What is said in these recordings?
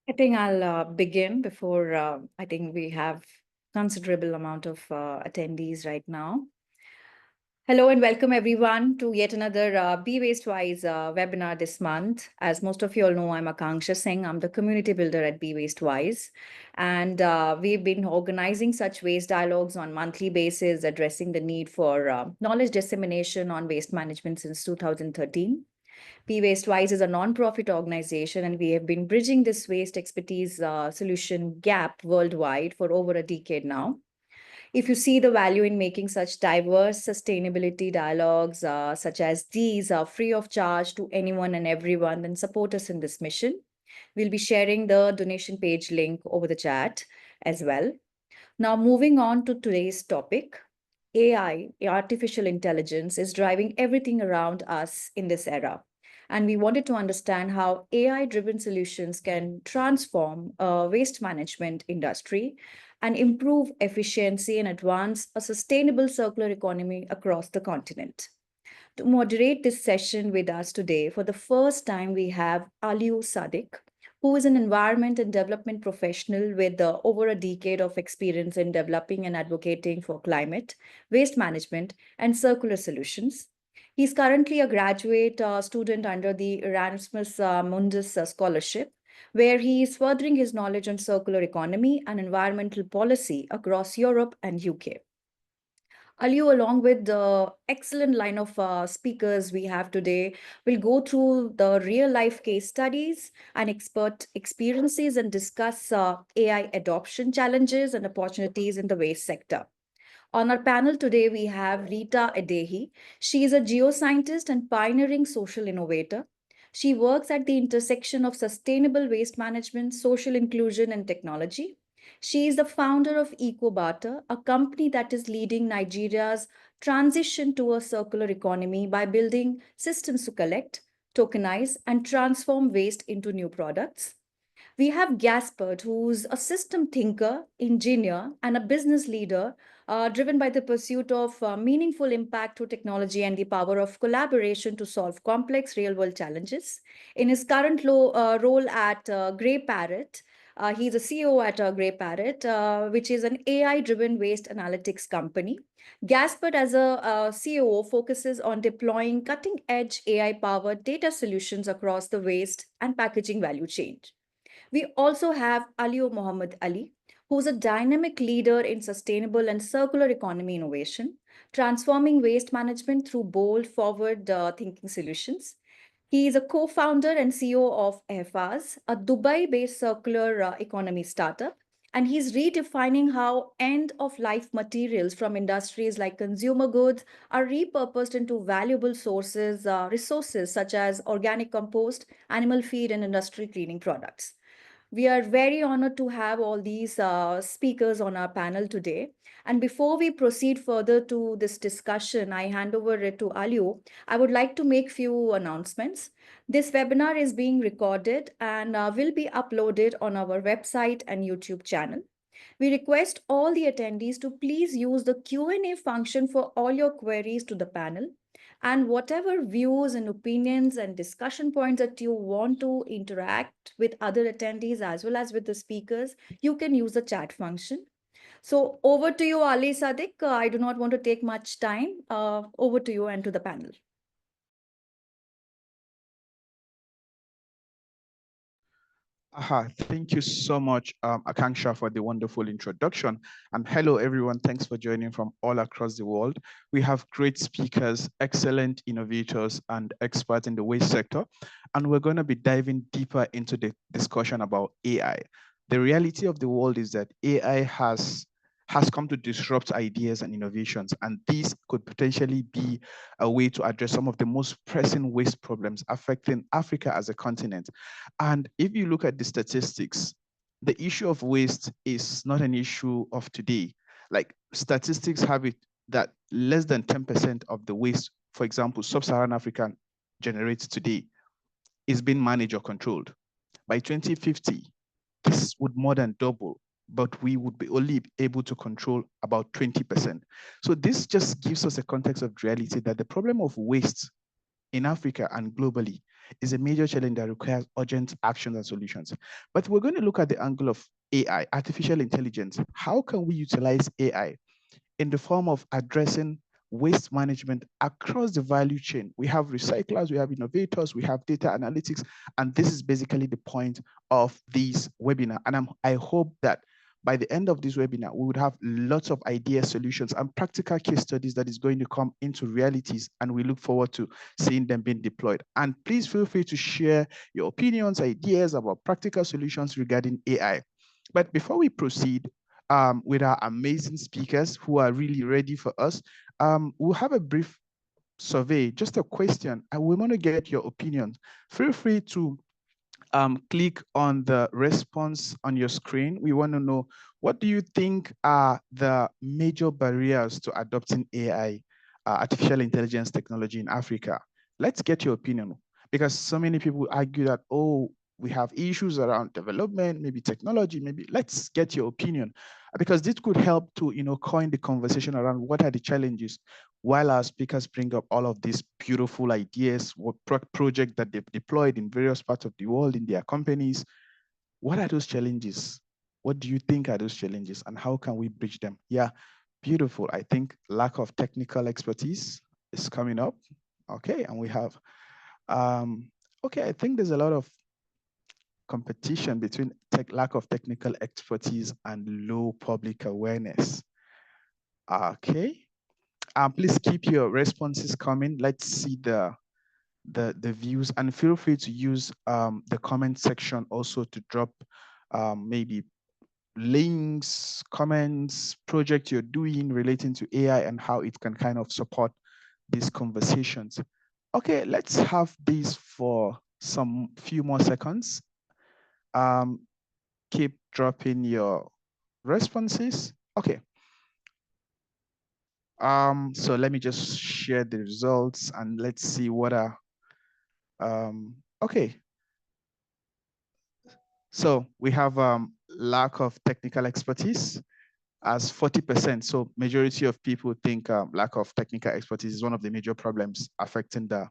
I think I'll begin before I think we have considerable amount of attendees right now. Hello and welcome everyone to yet another Be Waste Wise webinar this month. As most of you all know, I'm Akanksha Singh. I'm the community builder at Be Waste Wise. And we've been organizing such waste dialogues on monthly basis, addressing the need for knowledge dissemination on waste management since 2013. Be Waste Wise is a non-profit organization, and we have been bridging this waste expertise solution gap worldwide for over a decade now. If you see the value in making such diverse sustainability dialogues, such as these, are free of charge to anyone and everyone, then support us in this mission. We'll be sharing the donation page link over the chat as well. Now, moving on to today's topic. AI, artificial intelligence, is driving everything around us in this era. And we wanted to understand how AI driven solutions can transform waste management industry and improve efficiency and advance a sustainable circular economy across the continent. To moderate this session with us today, for the first time, we have Aliu Sadiq, who is an environment and development professional with over a decade of experience in developing and advocating for climate, waste management, and circular solutions. He's currently a graduate student under the Erasmus Mundus Scholarship, where he is furthering his knowledge on circular economy and environmental policy across Europe and UK. Aliu, along with the excellent line of speakers we have today, will go through the real life case studies and expert experiences and discuss AI adoption challenges and opportunities in the waste sector. On our panel today, we have Rita Adehi. She is a geoscientist and pioneering social innovator. She works at the intersection of sustainable waste management, social inclusion, and technology. She is the founder of EcoBarter, a company that is leading Nigeria's transition to a circular economy by building systems to collect, tokenize, and transform waste into new products. We have Gaspard, who's a system thinker, engineer, and a business leader driven by the pursuit of meaningful impact through technology and the power of collaboration to solve complex real world challenges. In his current role at Grey Parrot, he's a CEO at Grey Parrot, which is an AI driven waste analytics company. Gaspard, as a COO, focuses on deploying cutting edge AI powered data solutions across the waste and packaging value chain. We also have Aliu Mohammed Ali, who's a dynamic leader in sustainable and circular economy innovation, transforming waste management through bold, forward thinking solutions. He is a co founder and CEO of Ehfaz, a Dubai based circular economy startup. And he's redefining how end of life materials from industries like consumer goods are repurposed into valuable resources such as organic compost, animal feed, and industry cleaning products. We are very honored to have all these speakers on our panel today. And before we proceed further to this discussion, I hand over it to Aliu. I would like to make few announcements. This webinar is being recorded and will be uploaded on our website and YouTube channel. We request all the attendees to please use the Q&A function for all your queries to the panel. And whatever views and opinions and discussion points that you want to interact with other attendees as well as with the speakers, you can use the chat function. So over to you, Ali Sadiq. I do not want to take much time. Over to you and to the panel. Thank you so much, Akanksha, for the wonderful introduction. And hello, everyone. Thanks for joining from all across the world. We have great speakers, excellent innovators, and experts in the waste sector. And we're going to be diving deeper into the discussion about AI. The reality of the world is that AI has come to disrupt ideas and innovations, and this could potentially be a way to address some of the most pressing waste problems affecting Africa as a continent. And if you look at the statistics, the issue of waste is not an issue of today. Like statistics have it that less than 10% of the waste, for example, sub-Saharan Africa generates today is being managed or controlled. By 2050, this would more than double, but we would be only able to control about 20%. So this just gives us a context of reality that the problem of waste in Africa and globally is a major challenge that requires urgent actions and solutions. But we're going to look at the angle of AI, artificial intelligence. How can we utilize AI in the form of addressing waste management across the value chain? We have recyclers, we have innovators, we have data analytics, and this is basically the point of this webinar. And I hope that by the end of this webinar, we would have lots of ideas, solutions, and practical case studies that is going to come into realities, and we look forward to seeing them being deployed. And please feel free to share your opinions, ideas about practical solutions regarding AI. But before we proceed with our amazing speakers who are really ready for us, we'll have a brief survey, just a question, and we want to get your opinions. Feel free to click on the response on your screen. We want to know, what do you think are the major barriers to adopting AI, artificial intelligence technology in Africa? Let's get your opinion, because so many people argue that, oh, we have issues around development, maybe technology, maybe let's get your opinion, because this could help to, coin the conversation around what are the challenges, while our speakers bring up all of these beautiful ideas, what project that they've deployed in various parts of the world in their companies. What are those challenges? What do you think are those challenges, and how can we bridge them? Yeah, beautiful. I think lack of technical expertise is coming up. Okay, and we have, okay, I think there's a lot of competition between lack of technical expertise and low public awareness. Okay. Please keep your responses coming. Let's see the views, and feel free to use the comment section also to drop maybe links, comments, project you're doing relating to AI and how it can kind of support these conversations. Okay, let's have this for some few more seconds. Keep dropping your responses. Okay. So let me just share the results and let's see what are, okay. So we have lack of technical expertise as 40%. So majority of people think lack of technical expertise is one of the major problems affecting the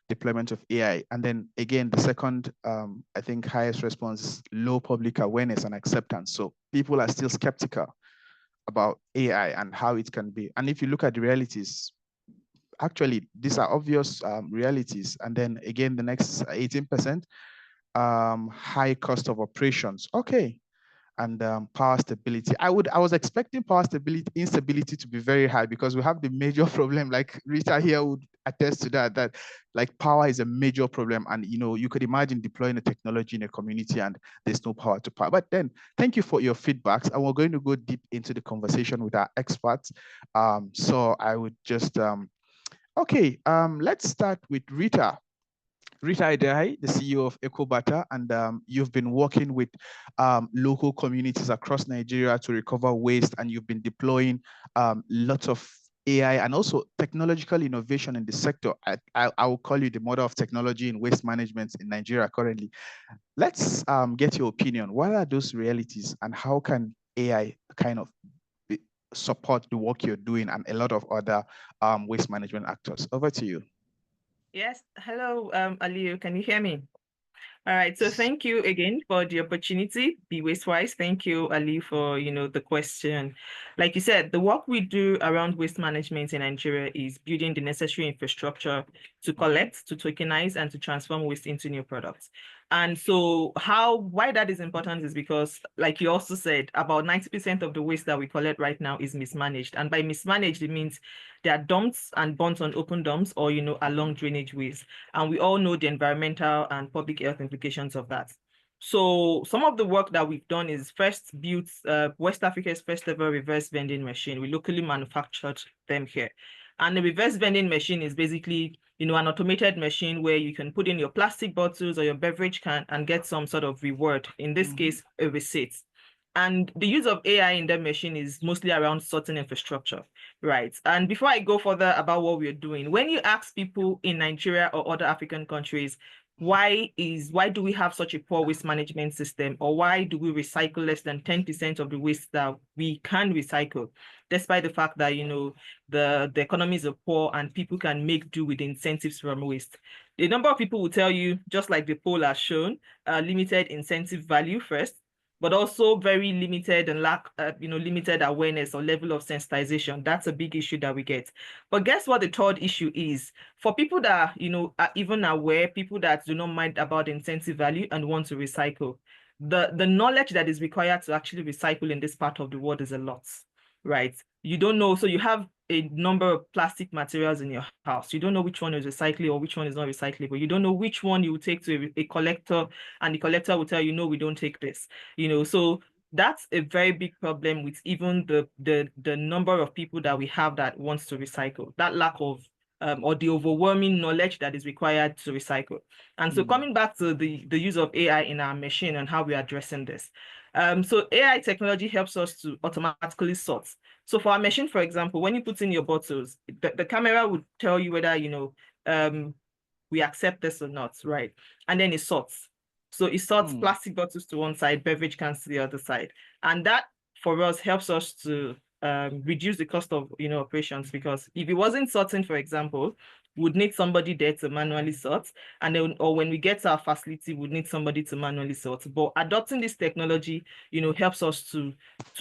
deployment of AI. And then again, the second, I think highest response is low public awareness and acceptance. So people are still skeptical about AI and how it can be. And if you look at the realities, actually, these are obvious realities. And then again, the next 18%, high cost of operations. Okay. And power stability. I was expecting power instability to be very high, because we have the major problem, like Rita here would attest to that like power is a major problem. And you could imagine deploying a technology in a community and there's no power to power. But then thank you for your feedbacks, and we're going to go deep into the conversation with our experts. So I would just, okay, let's start with Rita. Rita Idai, the CEO of EcoBata, and you've been working with local communities across Nigeria to recover waste, and you've been deploying lots of AI and also technological innovation in the sector. I will call you the mother of technology in waste management in Nigeria currently. Let's get your opinion. What are those realities, and how can AI kind of support the work you're doing and a lot of other waste management actors? Over to you. Yes. Hello, Aliyu. Can you hear me? All right. So thank you again for the opportunity. Be Wastewise. Thank you, Ali, for the question. Like you said, the work we do around waste management in Nigeria is building the necessary infrastructure to collect, to tokenize, and to transform waste into new products. And so why that is important is because, like you also said, about 90% of the waste that we collect right now is mismanaged. And by mismanaged, it means they are dumped and burnt on open dumps or, along drainage ways. And we all know the environmental and public health implications of that. So some of the work that we've done is first built West Africa's first ever reverse vending machine. We locally manufactured them here. And the reverse vending machine is basically, an automated machine where you can put in your plastic bottles or your beverage can and get some sort of reward, in this case, a receipt. And the use of AI in that machine is mostly around sorting infrastructure, right? And before I go further about what we're doing, when you ask people in Nigeria or other African countries, why do we have such a poor waste management system, or why do we recycle less than 10% of the waste that we can recycle, despite the fact that, the economies are poor and people can make do with incentives from waste. A number of people will tell you, just like the poll has shown, limited incentive value first, but also very limited and limited awareness or level of sensitization. That's a big issue that we get. But guess what the third issue is? For people that, are even aware, people that do not mind about incentive value and want to recycle, the knowledge that is required to actually recycle in this part of the world is a lot, right? You don't know, so you have a number of plastic materials in your house. You don't know which one is recyclable or which one is not recyclable. You don't know which one you will take to a collector, and the collector will tell you, no, we don't take this. So that's a very big problem with even the number of people that we have that wants to recycle. That lack of or the overwhelming knowledge that is required to recycle. And so coming back to the use of AI in our machine and how we're addressing this. So AI technology helps us to automatically sort. So for our machine, for example, when you put in your bottles, the camera would tell you whether, we accept this or not, right? And then it sorts. So it sorts plastic bottles to one side, beverage cans to the other side. And that, for us, helps us to reduce the cost of, operations, because if it wasn't sorting, for example, we'd need somebody there to manually sort, and then, or when we get to our facility, we'd need somebody to manually sort. But adopting this technology, helps us to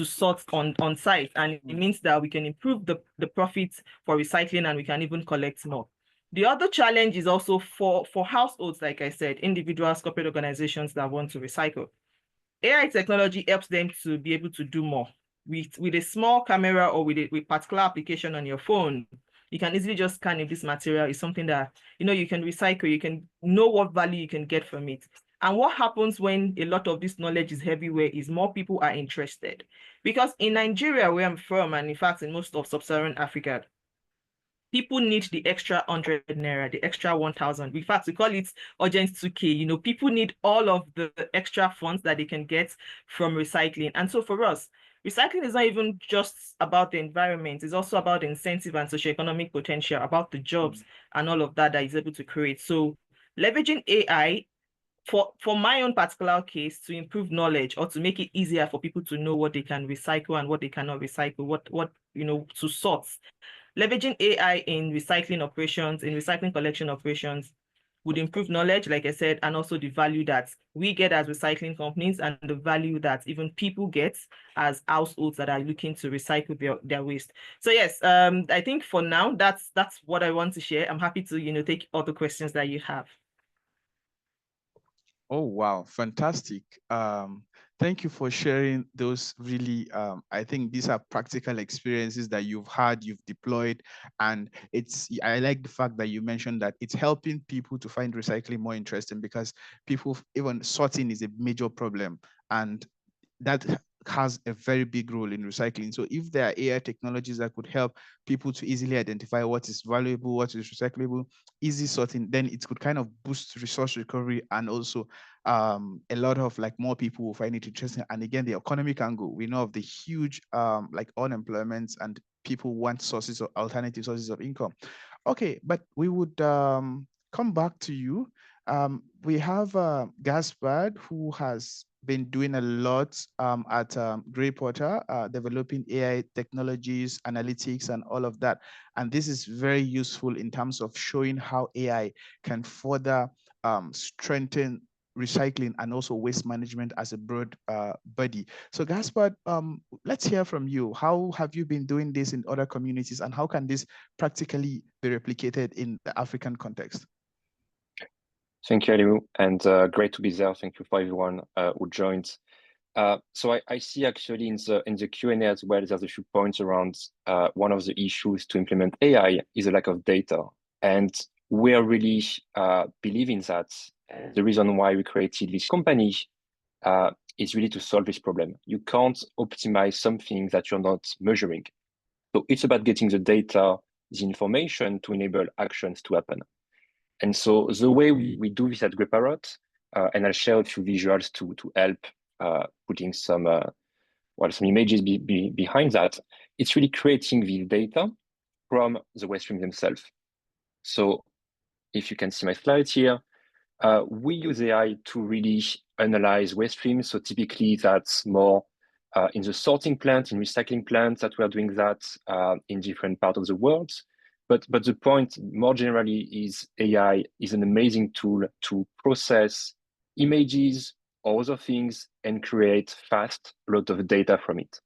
sort on site, and it means that we can improve the profits for recycling, and we can even collect more. The other challenge is also for households, like I said, individuals, corporate organizations that want to recycle. AI technology helps them to be able to do more. With a small camera or with particular application on your phone, you can easily just scan if this material is something that, you can recycle, you can know what value you can get from it. And what happens when a lot of this knowledge is everywhere is more people are interested. Because in Nigeria, where I'm from, and in fact, in most of sub-Saharan Africa, people need the extra 100 naira, the extra 1,000. In fact, we call it urgent 2K. People need all of the extra funds that they can get from recycling. And so for us, recycling is not even just about the environment. It's also about the incentive and socioeconomic potential, about the jobs and all of that is able to create. So leveraging AI for my own particular case, to improve knowledge or to make it easier for people to know what they can recycle and what they cannot recycle, what to sort. Leveraging AI in recycling operations, in recycling collection operations, would improve knowledge, like I said, and also the value that we get as recycling companies, and the value that even people get as households that are looking to recycle their waste. So yes, I think for now, that's what I want to share. I'm happy to, take other questions that you have. Oh, wow, fantastic. Thank you for sharing those really, I think these are practical experiences that you've had, you've deployed, and I like the fact that you mentioned that it's helping people to find recycling more interesting, because people, even sorting is a major problem, and that has a very big role in recycling. So if there are AI technologies that could help people to easily identify what is valuable, what is recyclable, easy sorting, then it could kind of boost resource recovery, and also a lot of more people will find it interesting. And again, the economic angle, we know of the huge unemployment, and people want alternative sources of income. Okay, but we would come back to you. We have Gaspard, who has been doing a lot at Greyporter, developing AI technologies, analytics, and all of that. And this is very useful in terms of showing how AI can further strengthen recycling and also waste management as a broad body. So Gaspard, let's hear from you. How have you been doing this in other communities, and how can this practically be replicated in the African context? Thank you, Aliu, and great to be there. Thank you for everyone who joined. So I see actually in the Q&A as well, there's a few points around one of the issues to implement AI is a lack of data. And we are really believing that the reason why we created this company is really to solve this problem. You can't optimize something that you're not measuring. So it's about getting the data, the information to enable actions to happen. And so the way we do this at Greyparrot, and I'll share a few visuals to help putting some images behind that, it's really creating the data from the waste stream themselves. So if you can see my slides here, we use AI to really analyze waste streams. So typically that's more in the sorting plant, in recycling plants that we are doing that in different parts of the world. But the point more generally is AI is an amazing tool to process images or other things and create fast a lot of data from it.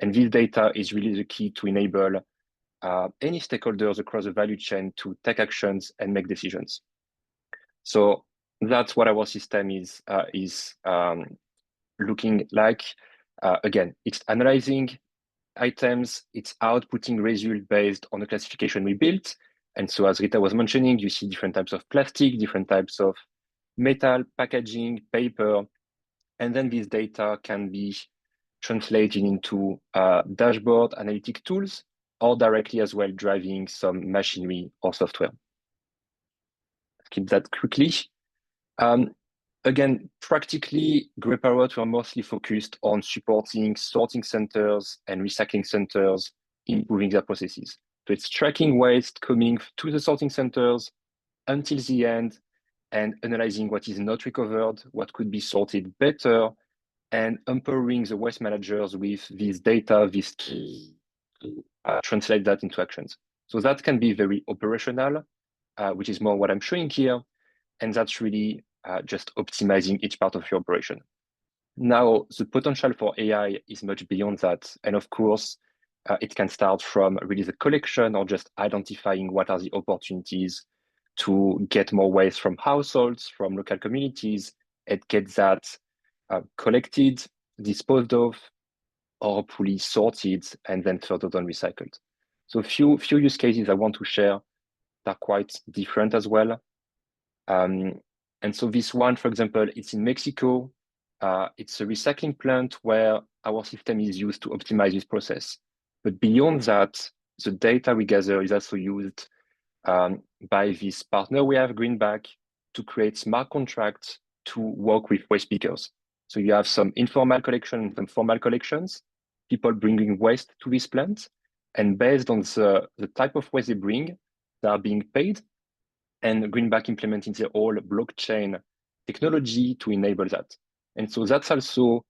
And this data is really the key to enable any stakeholders across the value chain to take actions and make decisions. So that's what our system is looking like. Again, it's analyzing items, it's outputting results based on the classification we built. And so as Rita was mentioning, you see different types of plastic, different types of metal, packaging, paper, and then this data can be translated into dashboard analytic tools or directly as well driving some machinery or software. Skip that quickly. Again, practically, Grey Parrot were mostly focused on supporting sorting centers and recycling centers, improving their processes. So it's tracking waste coming to the sorting centers until the end and analyzing what is not recovered, what could be sorted better, and empowering the waste managers with this data, this to translate that into actions. So that can be very operational, which is more what I'm showing here. And that's really just optimizing each part of your operation. Now, the potential for AI is much beyond that. And of course, it can start from really the collection or just identifying what are the opportunities to get more waste from households, from local communities, and get that collected, disposed of, or fully sorted, and then further on recycled. So few use cases I want to share that are quite different as well. And so this one, for example, it's in Mexico. It's a recycling plant where our system is used to optimize this process. But beyond that, the data we gather is also used by this partner we have, Greenback, to create smart contracts to work with waste pickers. So you have some informal collection and some formal collections, people bringing waste to this plant. And based on the type of waste they bring, they are being paid. And Greenback implementing their whole blockchain technology to enable that. And so that's also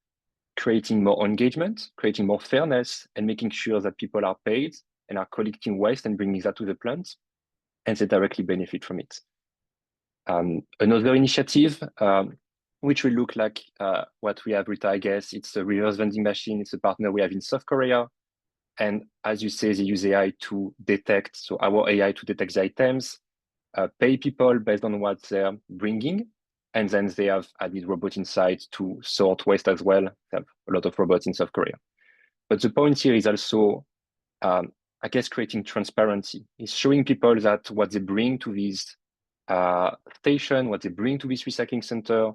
creating more engagement, creating more fairness, and making sure that people are paid and are collecting waste and bringing that to the plant, and they directly benefit from it. Another initiative, which will look like what we have, Rita, I guess, it's a reverse vending machine. It's a partner we have in South Korea. And as you say, they use AI to detect, so our AI to detect the items, pay people based on what they're bringing, and then they have added robot inside to sort waste as well. They have a lot of robots in South Korea. But the point here is also, I guess, creating transparency. It's showing people that what they bring to this station, what they bring to this recycling center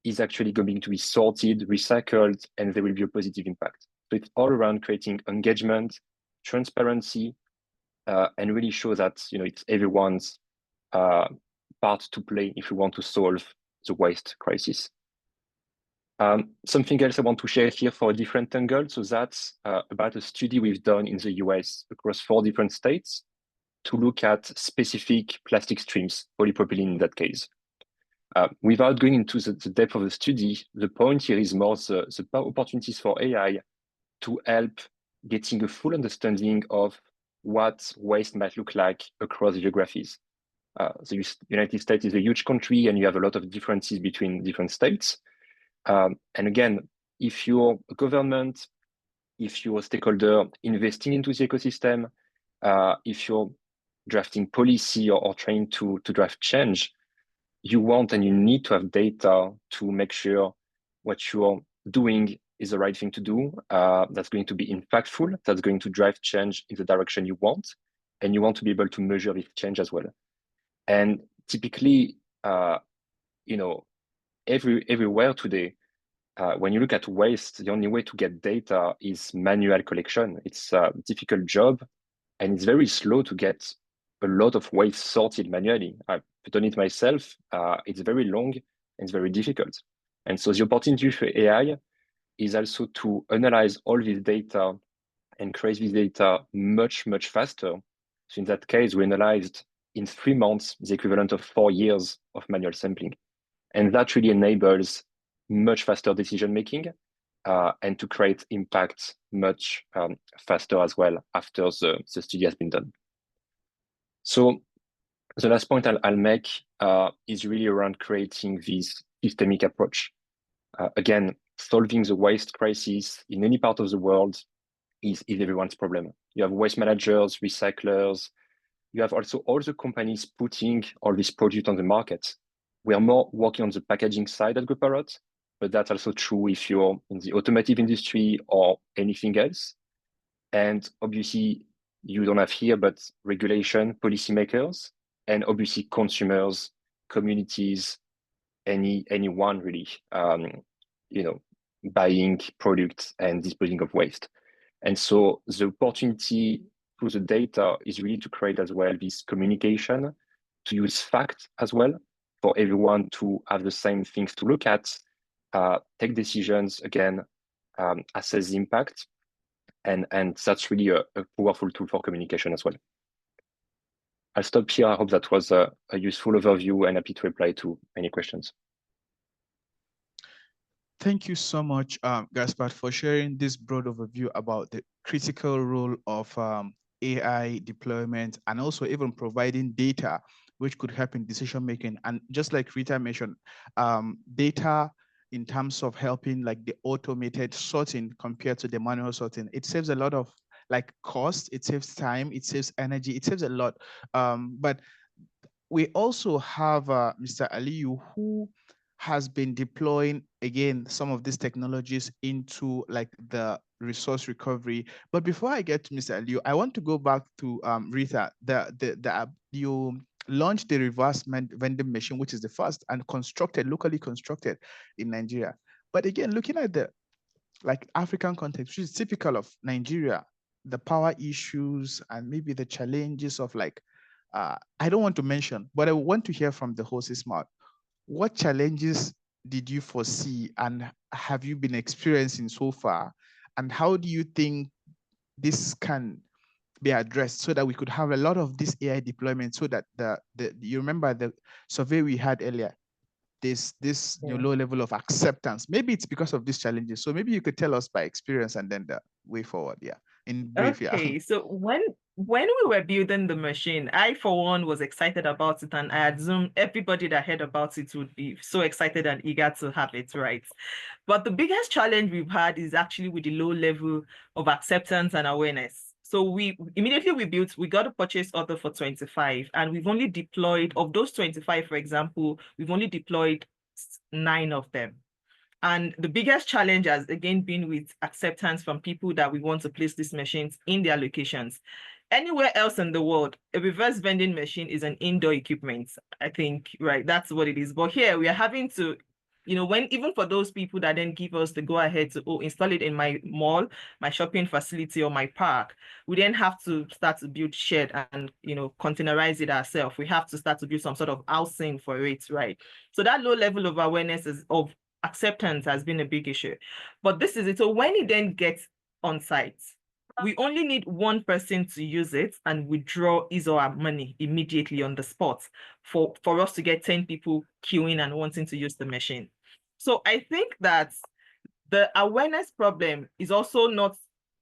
is actually going to be sorted, recycled, and there will be a positive impact. So it's all around creating engagement, transparency, and really show that it's everyone's part to play if we want to solve the waste crisis. Something else I want to share here for a different angle. So that's about a study we've done in the US across 4 different states to look at specific plastic streams, polypropylene in that case. Without going into the depth of the study, the point here is more the opportunities for AI to help getting a full understanding of what waste might look like across geographies. The United States is a huge country and you have a lot of differences between different states. And again, if you're a government, if you're a stakeholder investing into the ecosystem, if you're drafting policy or trying to draft change, you want and you need to have data to make sure what you're doing is the right thing to do. That's going to be impactful. That's going to drive change in the direction you want. And you want to be able to measure this change as well. And typically, everywhere today, when you look at waste, the only way to get data is manual collection. It's a difficult job and it's very slow to get a lot of waste sorted manually. I've done it myself. It's very long and it's very difficult. And so the opportunity for AI is also to analyze all this data and create this data much, much faster. So in that case, we analyzed in 3 months the equivalent of 4 years of manual sampling. And that really enables much faster decision making and to create impact much faster as well after the study has been done. So the last point I'll make is really around creating this systemic approach. Again, solving the waste crisis in any part of the world is everyone's problem. You have waste managers, recyclers. You have also all the companies putting all these products on the market. We are more working on the packaging side at GoParrot, but that's also true if you're in the automotive industry or anything else. And obviously, you don't have here, but regulation, policymakers, and obviously consumers, communities, anyone really, buying products and disposing of waste. And so the opportunity through the data is really to create as well this communication, to use facts as well for everyone to have the same things to look at, take decisions, again, assess the impact. And that's really a powerful tool for communication as well. I'll stop here. I hope that was a useful overview and happy to reply to any questions. Thank you so much, Gaspard, for sharing this broad overview about the critical role of AI deployment and also even providing data which could help in decision making. And just like Rita mentioned, data in terms of helping like the automated sorting compared to the manual sorting, it saves a lot of like cost, it saves time, it saves energy, it saves a lot. But we also have Mr. Aliyu, who has been deploying again some of these technologies into like the resource recovery. But before I get to Mr. Aliyu, I want to go back to Rita. You launched the reverse vending machine, which is the first and locally constructed in Nigeria. But again, looking at the like African context, which is typical of Nigeria, the power issues and maybe the challenges of like, I don't want to mention, but I want to hear from the horse's mouth. What challenges did you foresee and have you been experiencing so far? And how do you think this can be addressed so that we could have a lot of this AI deployment so that you remember the survey we had earlier, this low level of acceptance. Maybe it's because of these challenges. So maybe you could tell us by experience and then the way forward. Yeah, in brief. Okay, Yeah. so when we were building the machine, I for one was excited about it, and I assume everybody that heard about it would be so excited and eager to have it, right? But the biggest challenge we've had is actually with the low level of acceptance and awareness. So we got a purchase order for 25, and we've only deployed, of those 25, for example, we've only deployed 9 of them. And the biggest challenge has again been with acceptance from people that we want to place these machines in their locations. Anywhere else in the world, a reverse vending machine is an indoor equipment, I think, right? That's what it is. But here we are having to, even for those people that then give us the go ahead to install it in my mall, my shopping facility, or my park, we then have to start to build shed and containerize it ourselves. We have to start to build some sort of housing for it, right? So that low level of awareness of acceptance has been a big issue. But this is it. So when it then gets on site, we only need one person to use it and withdraw his or her money immediately on the spot for us to get 10 people queuing and wanting to use the machine. So I think that the awareness problem is also not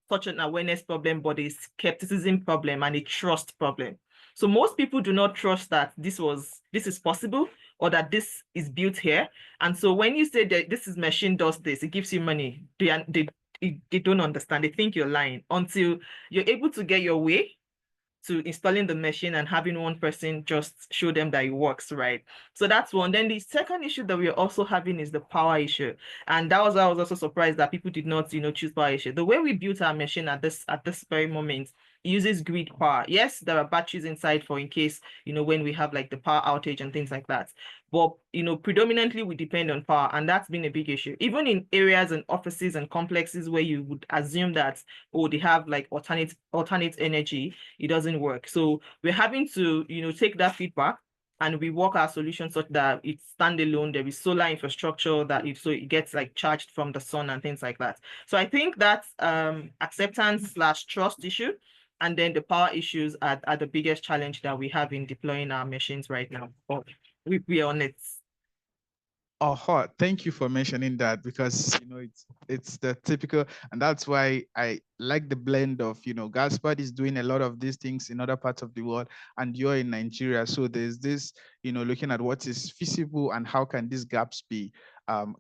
such an awareness problem, but a skepticism problem and a trust problem. So most people do not trust that this is possible or that this is built here. And so when you say that this machine does this, it gives you money, they don't understand. They think you're lying until you're able to get your way to installing the machine and having one person just show them that it works, right? So that's one. Then the second issue that we're also having is the power issue. And that was, I was also surprised that people did not, choose power issue. The way we built our machine at this very moment, it uses grid power. Yes, there are batteries inside for in case, when we have like the power outage and things like that. But, predominantly we depend on power, and that's been a big issue. Even in areas and offices and complexes where you would assume that, they have like alternate energy, it doesn't work. So we're having to, take that feedback and we work our solution such that it's standalone. There is solar infrastructure that it gets like charged from the sun and things like that. So I think that's acceptance/trust issue. And then the power issues are the biggest challenge that we have in deploying our machines right now. But we are on it. Oh, thank you for mentioning that, because it's the typical, and that's why I like the blend of, Gaspard is doing a lot of these things in other parts of the world, and you're in Nigeria. So there's this, looking at what is feasible and how can these gaps be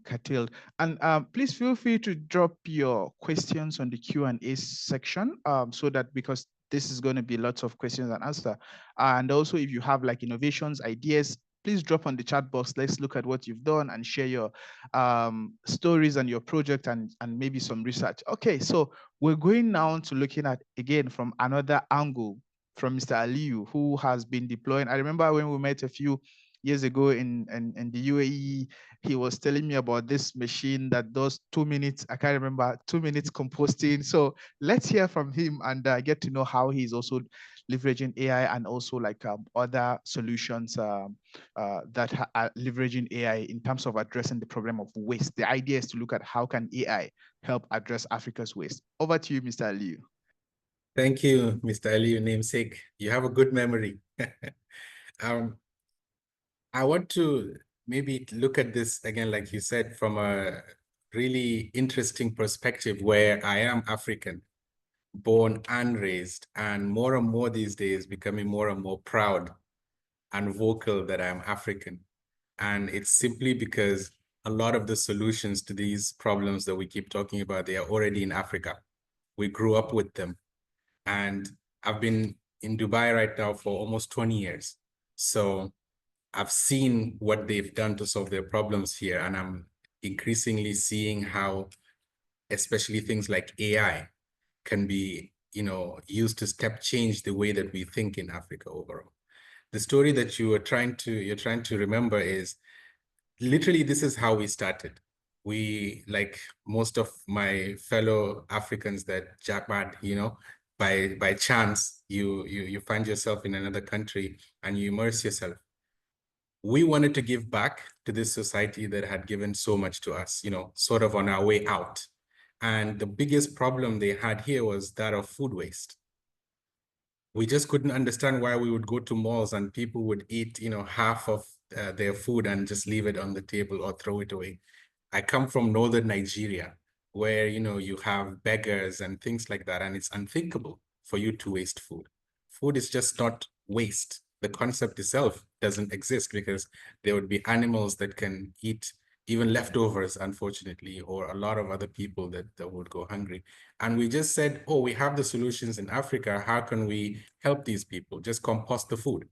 curtailed. And please feel free to drop your questions on the Q&A section, so that, because this is going to be lots of questions and answer. And also, if you have like innovations, ideas, please drop on the chat box. Let's look at what you've done and share your stories and your project and maybe some research. Okay, so we're going now to looking at, again, from another angle, from Mr. Aliyu, who has been deploying. I remember when we met a few years ago in the UAE, he was telling me about this machine that does 2 minutes, I can't remember, 2 minutes composting. So let's hear from him and get to know how he's also leveraging AI and also like other solutions that are leveraging AI in terms of addressing the problem of waste. The idea is to look at how can AI help address Africa's waste. Over to you, Mr. Aliyu. Thank you, Mr. Aliyu, namesake. You have a good memory. I want to maybe look at this again, like you said, from a really interesting perspective, where I am African, born and raised, and more these days becoming more and more proud and vocal that I'm African. And it's simply because a lot of the solutions to these problems that we keep talking about, they are already in Africa. We grew up with them. And I've been in Dubai right now for almost 20 years. So I've seen what they've done to solve their problems here. And I'm increasingly seeing how, especially things like AI, can be, used to step change the way that we think in Africa overall. The story that you're trying to remember is literally, this is how we started. We, like most of my fellow Africans that jackpot, by chance, you find yourself in another country and you immerse yourself. We wanted to give back to this society that had given so much to us, sort of on our way out. And the biggest problem they had here was that of food waste. We just couldn't understand why we would go to malls and people would eat, half of their food and just leave it on the table or throw it away. I come from northern Nigeria, where, you have beggars and things like that, and it's unthinkable for you to waste food. Food is just not waste. The concept itself doesn't exist, because there would be animals that can eat even leftovers, unfortunately, or a lot of other people that would go hungry. And we just said, oh, we have the solutions in Africa. How can we help these people? Just compost the food.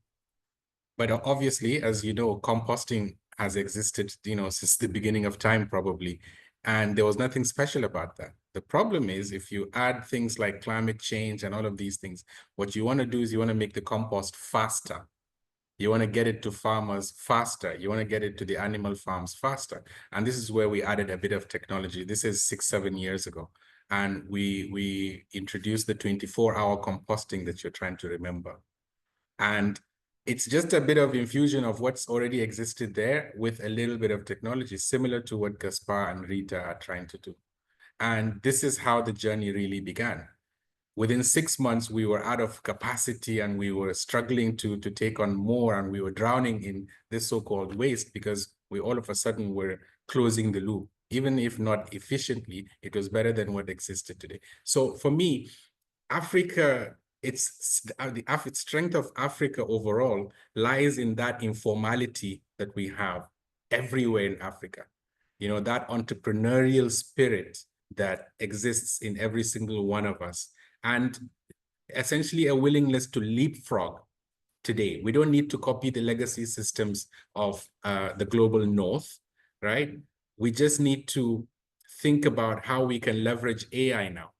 But obviously, as you know, composting has existed, since the beginning of time, probably. And there was nothing special about that. The problem is, if you add things like climate change and all of these things, what you want to do is you want to make the compost faster. You want to get it to farmers faster. You want to get it to the animal farms faster. And this is where we added a bit of technology. This is 6-7 years ago. And we introduced the 24-hour composting that you're trying to remember. And it's just a bit of infusion of what's already existed there with a little bit of technology, similar to what Gaspar and Rita are trying to do. And this is how the journey really began. Within 6 months, we were out of capacity and we were struggling to take on more, and we were drowning in this so-called waste, because we all of a sudden were closing the loop. Even if not efficiently, it was better than what existed today. So for me, Africa, the strength of Africa overall lies in that informality that we have everywhere in Africa. That entrepreneurial spirit that exists in every single one of us, and essentially a willingness to leapfrog today. We don't need to copy the legacy systems of the global north, right? We just need to think about how we can leverage AI now,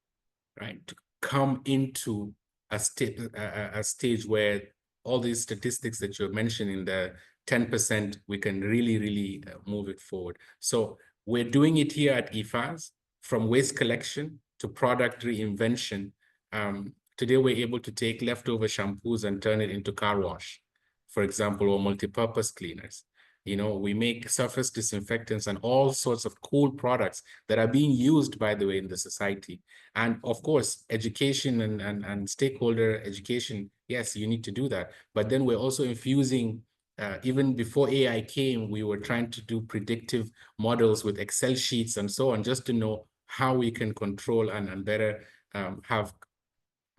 right? To come into a stage where all these statistics that you're mentioning, the 10%, we can really move it forward. So we're doing it here at IFAS, from waste collection to product reinvention. Today, we're able to take leftover shampoos and turn it into car wash, for example, or multi-purpose cleaners. We make surface disinfectants and all sorts of cool products that are being used, by the way, in the society. And of course, education and stakeholder education, yes, you need to do that. But then we're also infusing even before AI came, we were trying to do predictive models with Excel sheets and so on, just to know how we can control and better have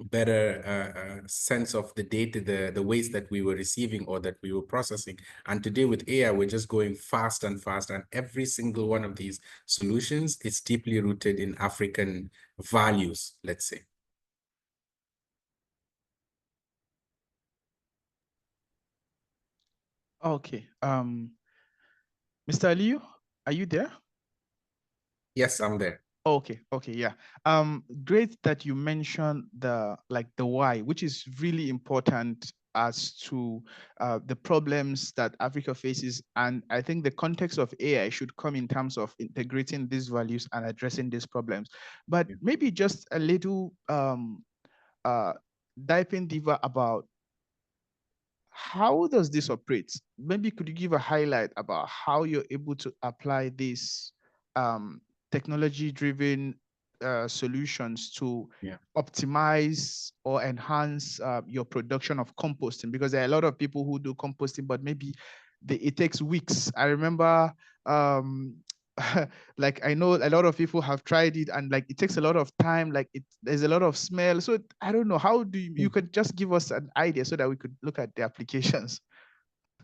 better sense of the data, the waste that we were receiving or that we were processing. And today with AI, we're just going fast and fast. And every single one of these solutions is deeply rooted in African values, let's say. Okay. Mr. Aliyu, are you there? Yes, I'm there. Okay, yeah. Great that you mentioned the why, which is really important as to the problems that Africa faces. And I think the context of AI should come in terms of integrating these values and addressing these problems. But maybe just a little diving deeper about how does this operate? Maybe could you give a highlight about how you're able to apply these technology-driven solutions to optimize or enhance your production of composting? Because there are a lot of people who do composting, but maybe it takes weeks. I remember like I know a lot of people have tried it and like it takes a lot of time, like there's a lot of smell. So I don't know, how do you could just give us an idea so that we could look at the applications.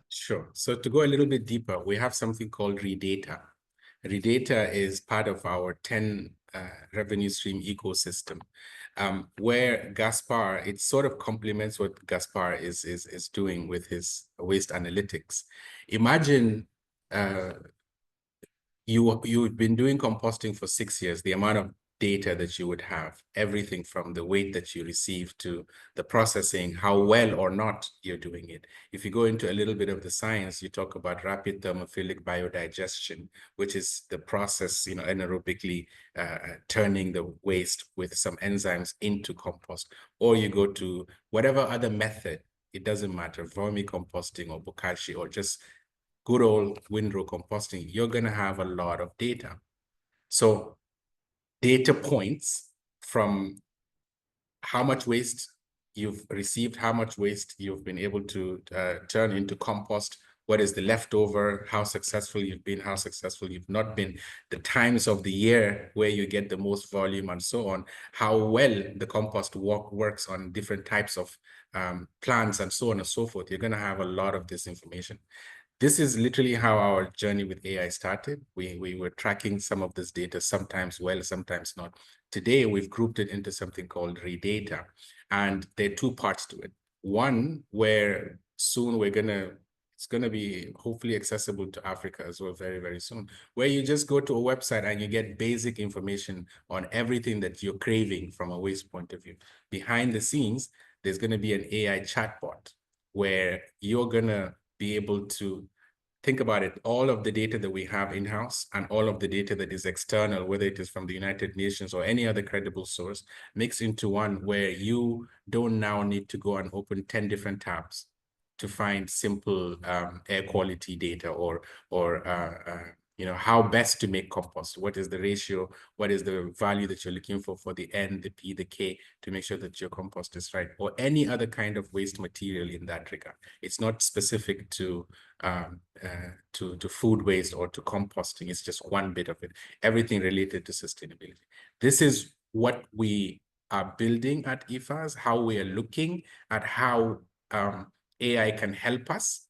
Sure. So to go a little bit deeper, we have something called Redata. Redata is part of our 10 revenue stream ecosystem, where Gaspar, it sort of complements what Gaspar is doing with his waste analytics. Imagine you've been doing composting for 6 years, the amount of data that you would have, everything from the weight that you receive to the processing, how well or not you're doing it. If you go into a little bit of the science, you talk about rapid thermophilic biodigestion, which is the process, anaerobically turning the waste with some enzymes into compost. Or you go to whatever other method, it doesn't matter, vermicomposting or bokashi or just good old windrow composting, you're going to have a lot of data. So data points from how much waste you've received, how much waste you've been able to turn into compost, what is the leftover, how successful you've been, how successful you've not been, the times of the year where you get the most volume and so on, how well the compost works on different types of plants and so on and so forth. You're going to have a lot of this information. This is literally how our journey with AI started. We were tracking some of this data, sometimes well, sometimes not. Today, we've grouped it into something called Redata. And there are two parts to it. One, where soon it's going to be hopefully accessible to Africa as well very, very soon, where you just go to a website and you get basic information on everything that you're craving from a waste point of view. Behind the scenes, there's going to be an AI chatbot where you're going to be able to think about it, all of the data that we have in-house and all of the data that is external, whether it is from the United Nations or any other credible source, mixed into one where you don't now need to go and open 10 different tabs to find simple air quality data or how best to make compost. What is the ratio? What is the value that you're looking for the N, the P, the K, to make sure that your compost is right, or any other kind of waste material in that regard. It's not specific to food waste or to composting. It's just one bit of it. Everything related to sustainability. This is what we are building at IFAS, how we are looking at how AI can help us,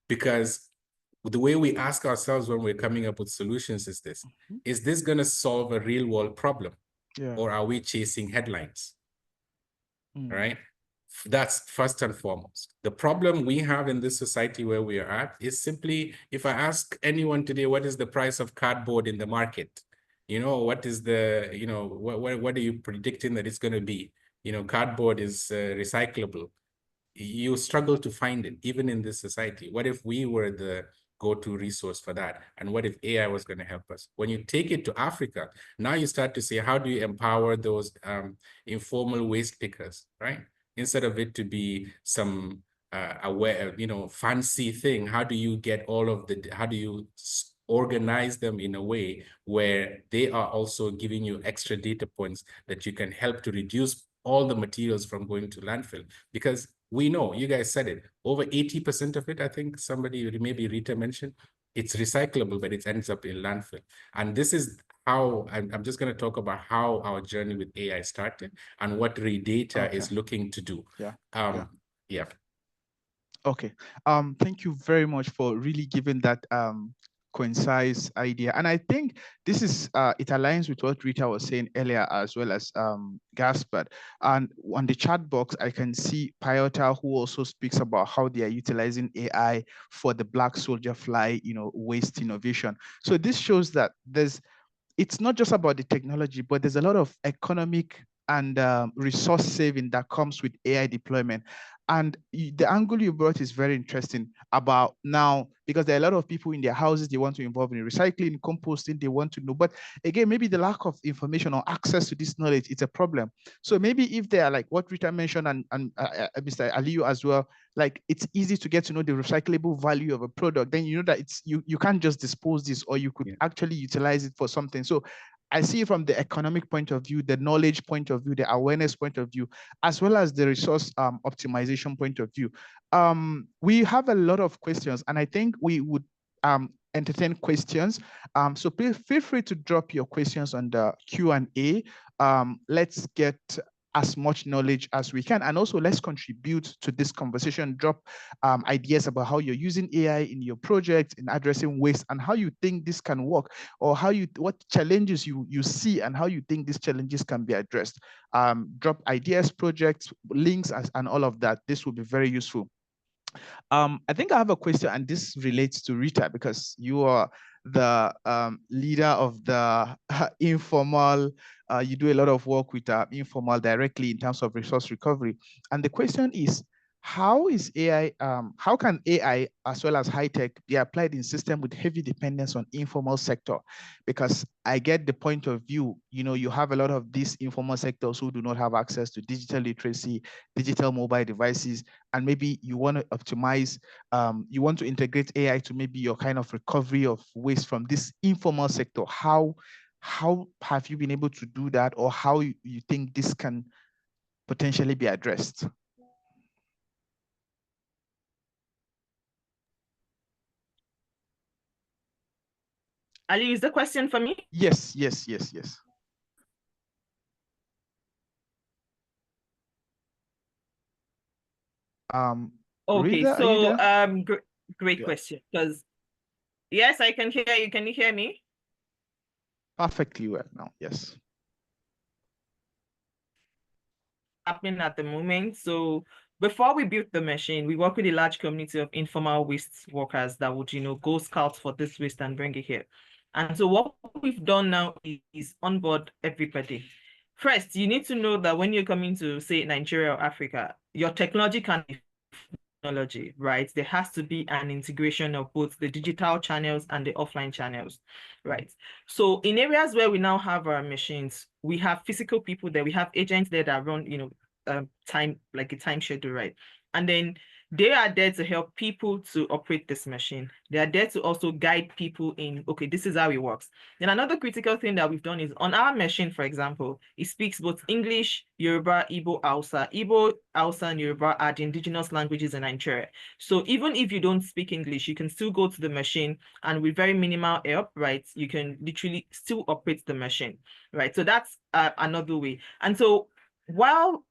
because the way we ask ourselves when we're coming up with solutions is this: is this going to solve a real world problem? Or are we chasing headlines? Right? That's first and foremost. The problem we have in this society where we are at is simply, if I ask anyone today, what is the price of cardboard in the market? What is the, what are you predicting that it's going to be? Cardboard is recyclable. You struggle to find it, even in this society. What if we were the go-to resource for that? And what if AI was going to help us? When you take it to Africa, now you start to say, how do you empower those informal waste pickers, right? Instead of it to be some fancy thing, how do you get how do you organize them in a way where they are also giving you extra data points that you can help to reduce all the materials from going to landfill? Because we know, you guys said it, over 80% of it, I think somebody, maybe Rita mentioned, it's recyclable, but it ends up in landfill. And this is how, I'm just going to talk about how our journey with AI started and what Redata is looking to do. Yeah. Okay. Thank you very much for really giving that concise idea. And I think this is it aligns with what Rita was saying earlier, as well as Gaspard. And on the chat box, I can see Piota, who also speaks about how they are utilizing AI for the black soldier fly, waste innovation. So this shows that it's not just about the technology, but there's a lot of economic and resource saving that comes with AI deployment. And the angle you brought is very interesting about now, because there are a lot of people in their houses, they want to involve in recycling, composting, they want to know. But again, maybe the lack of information or access to this knowledge, it's a problem. So maybe if they are like what Rita mentioned and Mr. Aliyu as well, like it's easy to get to know the recyclable value of a product, then you know that it's you can't just dispose this, or you could actually utilize it for something. So I see from the economic point of view, the knowledge point of view, the awareness point of view, as well as the resource optimization point of view. We have a lot of questions, and I think we would entertain questions. So please feel free to drop your questions on the Q&A. Let's get as much knowledge as we can, and also let's contribute to this conversation. Drop ideas about how you're using AI in your project, in addressing waste, and how you think this can work, or what challenges you see and how you think these challenges can be addressed. Drop ideas, projects, links, and all of that. This will be very useful. I think I have a question, and this relates to Rita, because you are the leader of the informal. You do a lot of work with informal directly in terms of resource recovery. And the question is, how is AI, how can AI as well as high tech be applied in system with heavy dependence on informal sector? Because I get the point of view, you have a lot of these informal sectors who do not have access to digital literacy, digital mobile devices, and maybe you want to optimize, you want to integrate AI to maybe your kind of recovery of waste from this informal sector. How have you been able to do that, or how you think this can potentially be addressed? Ali, is the question for me? Yes. Okay, Rita, so great question, because yes, I can hear you. Can you hear me? Perfectly well now, yes. Happening at the moment. So before we built the machine, we work with a large community of informal waste workers that would, go scout for this waste and bring it here. And so what we've done now is onboard everybody. First, you need to know that when you're coming to, say, Nigeria or Africa, your technology can be technology, right? There has to be an integration of both the digital channels and the offline channels, right? So in areas where we now have our machines, we have physical people there, we have agents there that run, time, like a time schedule, right? And then they are there to help people to operate this machine. They are there to also guide people in, okay, this is how it works. Then another critical thing that we've done is on our machine, for example, it speaks both English, Yoruba, Igbo, Hausa. Igbo, Hausa, and Yoruba are the indigenous languages in Nigeria. So even if you don't speak English, you can still go to the machine, and with very minimal help, right, you can literally still operate the machine, right? So that's another way. And so while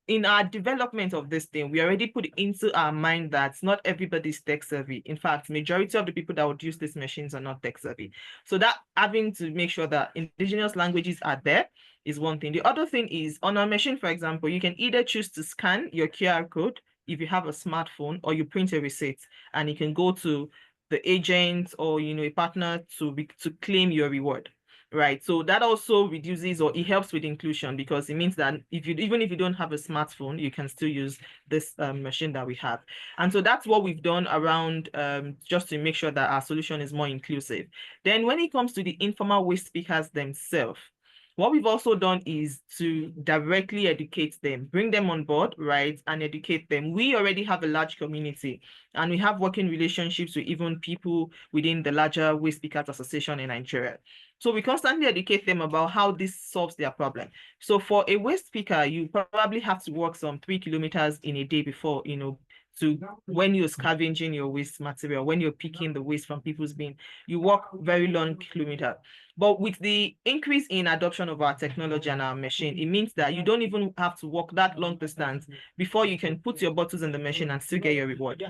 in our development of this thing, we already put into our mind that not everybody's tech savvy. In fact, majority of the people that would use these machines are not tech savvy. So that having to make sure that indigenous languages are there is one thing. The other thing is on our machine, for example, you can either choose to scan your QR code if you have a smartphone, or you print a receipt and you can go to the agent or a partner to claim your reward. Right. So that also reduces, or it helps with inclusion, because it means that even if you don't have a smartphone, you can still use this machine that we have. And so that's what we've done around just to make sure that our solution is more inclusive. Then when it comes to the informal waste speakers themselves, What we've also done is to directly educate them, bring them on board, right, and educate them. We already have a large community, and we have working relationships with even people within the larger Waste Pickers Association in Nigeria. So we constantly educate them about how this solves their problem. So for a waste picker, you probably have to walk some 3 kilometers in a day before, to when you're scavenging your waste material, when you're picking the waste from people's bin, you walk very long kilometers. But with the increase in adoption of our technology and our machine, it means that you don't even have to walk that long distance before you can put your bottles in the machine and still get your reward.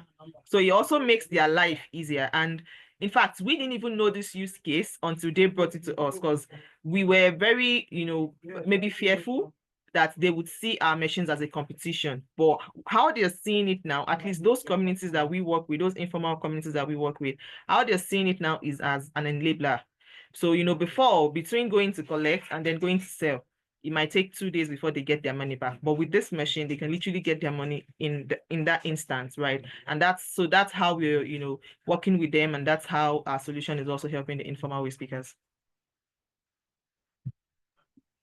So it also makes their life easier. And in fact, we didn't even know this use case until they brought it to us, because we were very, maybe fearful that they would see our machines as a competition. But how they're seeing it now, at least those communities that we work with, those informal communities that we work with, how they're seeing it now is as an enabler. So, before, between going to collect and then going to sell, it might take 2 days before they get their money back. But with this machine, they can literally get their money in that instance, right? And that's how we're, working with them, and that's how our solution is also helping the informal waste pickers.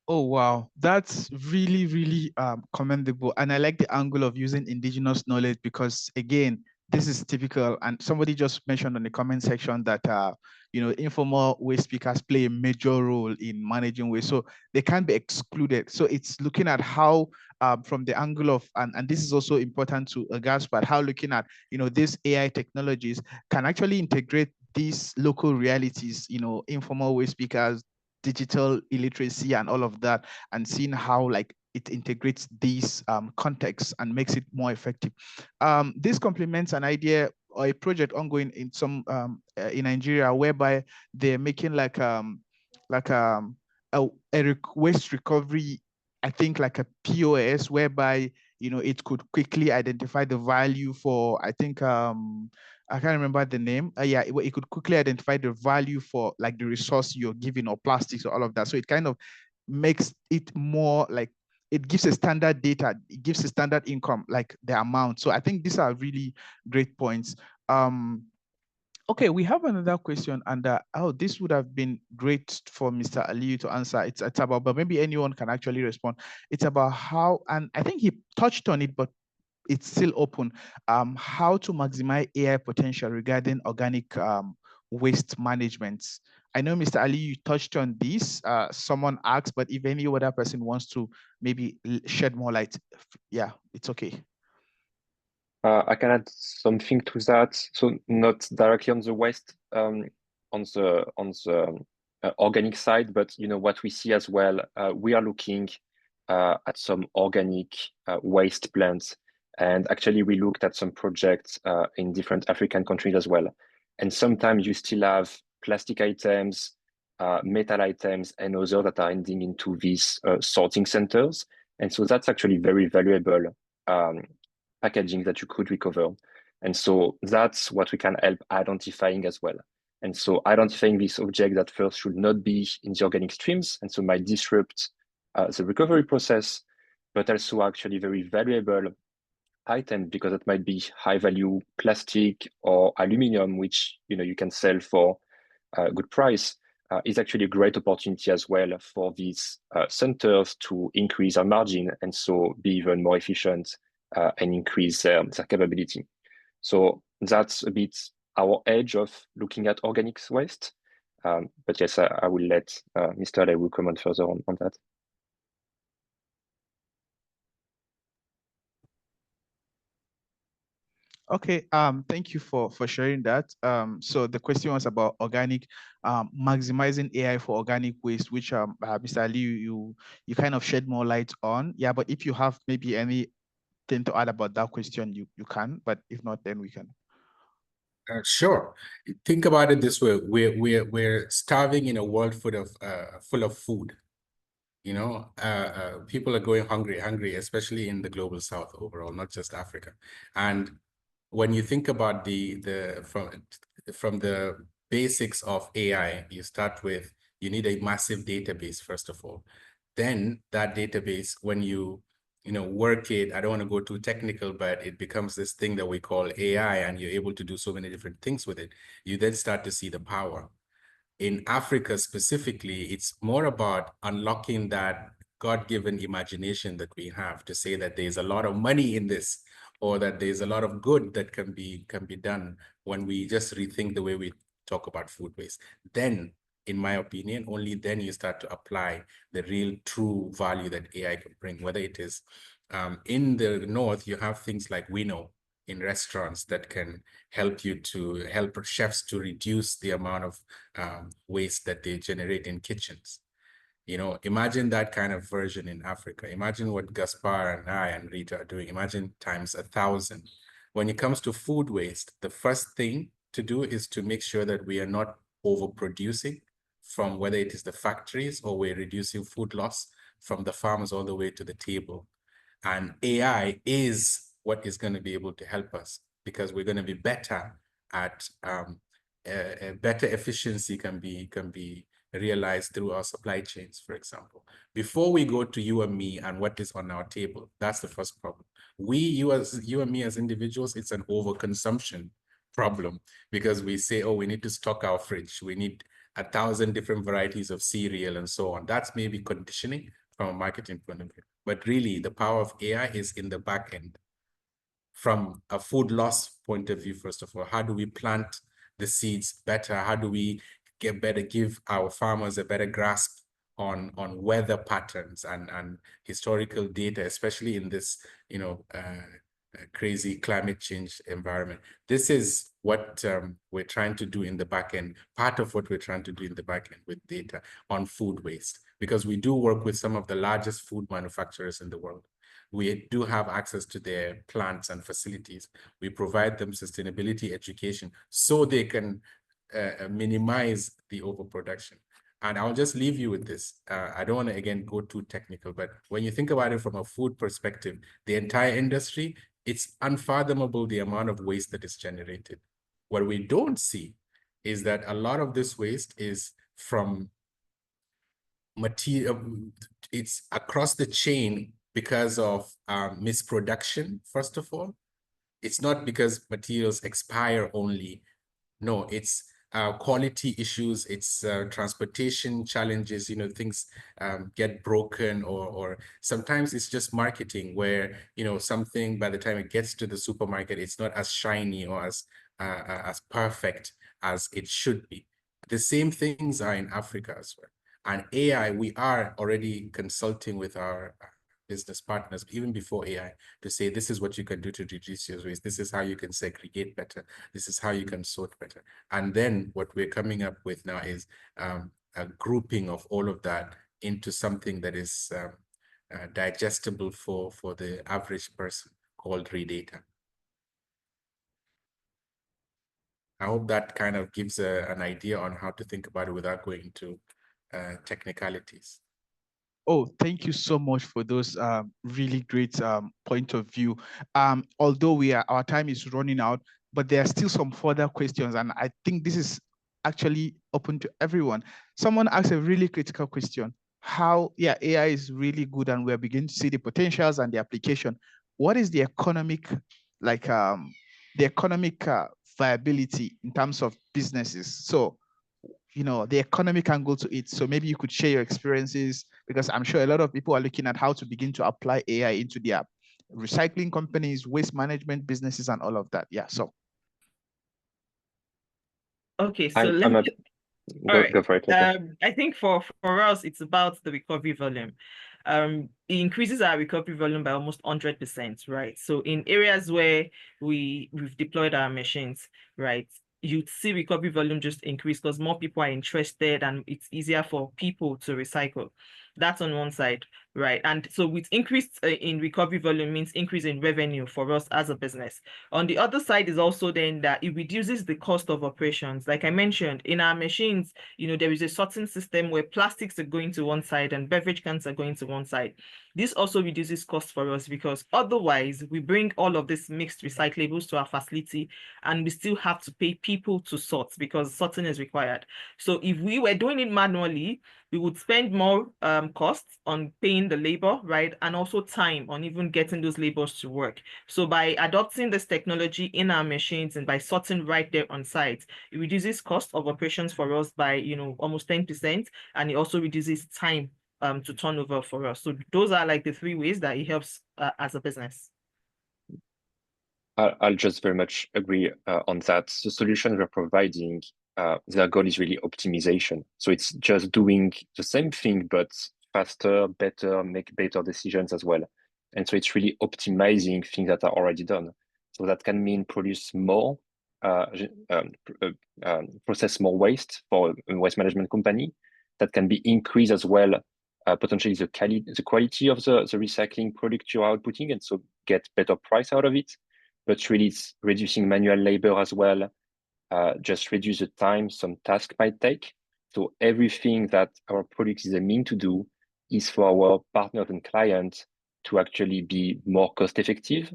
Oh, wow. That's really, really commendable. And I like the angle of using indigenous knowledge because, again, this is typical. And somebody just mentioned in the comment section that, informal waste pickers play a major role in managing waste. So they can't be excluded. So it's looking at how, from the angle of, and this is also important to Gaspard, how looking at, these AI technologies can actually integrate these local realities, informal waste pickers, digital illiteracy and all of that, and seeing how like it integrates these contexts and makes it more effective. This complements an idea or a project ongoing in some in Nigeria, whereby they're making like a waste recovery, I think like a POS, whereby it could quickly identify the value for, I think I can't remember the name. Yeah, it could quickly identify the value for like the resource you're giving or plastics or all of that. So it kind of makes it more like, it gives a standard data, it gives a standard income, like the amount. So I think these are really great points. Okay, we have another question, and this would have been great for Mr. Aliyu to answer. It's about, but maybe anyone can actually respond. It's about how, and I think he touched on it, but it's still open, how to maximize AI potential regarding organic waste management. I know, Mr. Ali, you touched on this. Someone asked, but if any other person wants to maybe shed more light, yeah, it's okay. I can add something to that. So not directly on the waste, on the organic side, but what we see as well, we are looking at some organic waste plants. And actually, we looked at some projects in different African countries as well. And sometimes you still have plastic items, metal items, and others that are ending into these sorting centers. And so that's actually very valuable packaging that you could recover. And so that's what we can help identifying as well. And so identifying this object that first should not be in the organic streams, and so might disrupt the recovery process, but also actually very valuable item because it might be high value plastic or aluminum, which you can sell for a good price, is actually a great opportunity as well for these centers to increase our margin and so be even more efficient and increase their capability. So that's a bit our edge of looking at organic waste. But yes, I will let Mr. Aliyu comment further on that. Okay, thank you for sharing that. So the question was about organic, maximizing AI for organic waste, which Mr. Aliyu, you kind of shed more light on. Yeah, but if you have maybe anything to add about that question, you can, but if not, then we can. Sure. Think about it this way: we're starving in a world full of food. People are going hungry, especially in the global South overall, not just Africa. And when you think about from the basics of AI, you start with, you need a massive database first of all. Then that database, when you work it, I don't want to go too technical, but it becomes this thing that we call AI, and you're able to do so many different things with it. You then start to see the power. in Africa specifically, it's more about unlocking that God-given imagination that we have to say that there's a lot of money in this, or that there's a lot of good that can be done when we just rethink the way we talk about food waste. Then, in my opinion, only then you start to apply the real true value that AI can bring, whether it is in the North, you have things like Winnow in restaurants that can help chefs to reduce the amount of waste that they generate in kitchens. You know, imagine that kind of version in Africa. Imagine what Gaspar and I and Rita are doing. Imagine times 1,000. When it comes to food waste, the first thing to do is to make sure that we are not overproducing from whether it is the factories or we're reducing food loss from the farmers all the way to the table. And AI is what is going to be able to help us, because we're going to be better at better efficiency can be realized through our supply chains, for example. Before we go to you and me and what is on our table, that's the first problem. You and me as individuals, it's an overconsumption problem, because we say, oh, we need to stock our fridge. We need 1,000 different varieties of cereal and so on. That's maybe conditioning from a marketing point of view. But really, the power of AI is in the back end. From a food loss point of view, first of all, how do we plant the seeds better? How do we give our farmers a better grasp on weather patterns and historical data, especially in this, you know, crazy climate change environment? This is what we're trying to do in the back end, part of what we're trying to do in the back end with data on food waste, because we do work with some of the largest food manufacturers in the world. We do have access to their plants and facilities. We provide them sustainability education so they can minimize the overproduction. And I'll just leave you with this. I don't want to, again, go too technical, but when you think about it from a food perspective, the entire industry, it's unfathomable the amount of waste that is generated. What we don't see is that a lot of this waste is from material, it's across the chain because of misproduction, first of all. It's not because materials expire only. No, it's quality issues, it's transportation challenges, you know, things get broken, or sometimes it's just marketing where, you know, something by the time it gets to the supermarket, it's not as shiny or as perfect as it should be. The same things are in Africa as well. And AI, we are already consulting with our business partners, even before AI, to say, this is what you can do to reduce your waste. This is how you can segregate better. This is how you can sort better. And then what we're coming up with now is a grouping of all of that into something that is digestible for the average person, called Redata. I hope that kind of gives an idea on how to think about it without going into technicalities. Oh, thank you so much for those really great point of view. Although our time is running out, but there are still some further questions, and I think this is actually open to everyone. Someone asked a really critical question: how, yeah, AI is really good, and we're beginning to see the potentials and the application. What is the economic, like the economic viability in terms of businesses? So, you know, the economic angle to it. So maybe you could share your experiences, because I'm sure a lot of people are looking at how to begin to apply AI into their recycling companies, waste management businesses, and all of that. Yeah, so. Okay, so let me... Go for it. I think for us, it's about the recovery volume. It increases our recovery volume by almost 100%, right? So in areas where we've deployed our machines, right, you'd see recovery volume just increase because more people are interested and it's easier for people to recycle. That's on one side, right? And so with increase in recovery volume means increase in revenue for us as a business. On the other side is also then that it reduces the cost of operations. Like I mentioned, in our machines, you know, there is a sorting system where plastics are going to one side and beverage cans are going to one side. This also reduces cost for us, because otherwise we bring all of these mixed recyclables to our facility and we still have to pay people to sort, because sorting is required. So if we were doing it manually, we would spend more costs on paying in the labor, right? And also time on even getting those labors to work. So by adopting this technology in our machines and by sorting right there on site, it reduces cost of operations for us by, you know, almost 10%, and it also reduces time to turnover for us. So those are like the 3 ways that it helps as a business. I'll just very much agree on that. The solution we're providing, their goal is really optimization. So it's just doing the same thing, but faster, better, make better decisions as well. And so it's really optimizing things that are already done. So that can mean produce more, process more waste for a waste management company. That can be increased as well, potentially the quality of the recycling product you are outputting, and so get better price out of it. But really it's reducing manual labor as well, just reduce the time some task might take. So everything that our product is aiming to do is for our partners and clients to actually be more cost effective.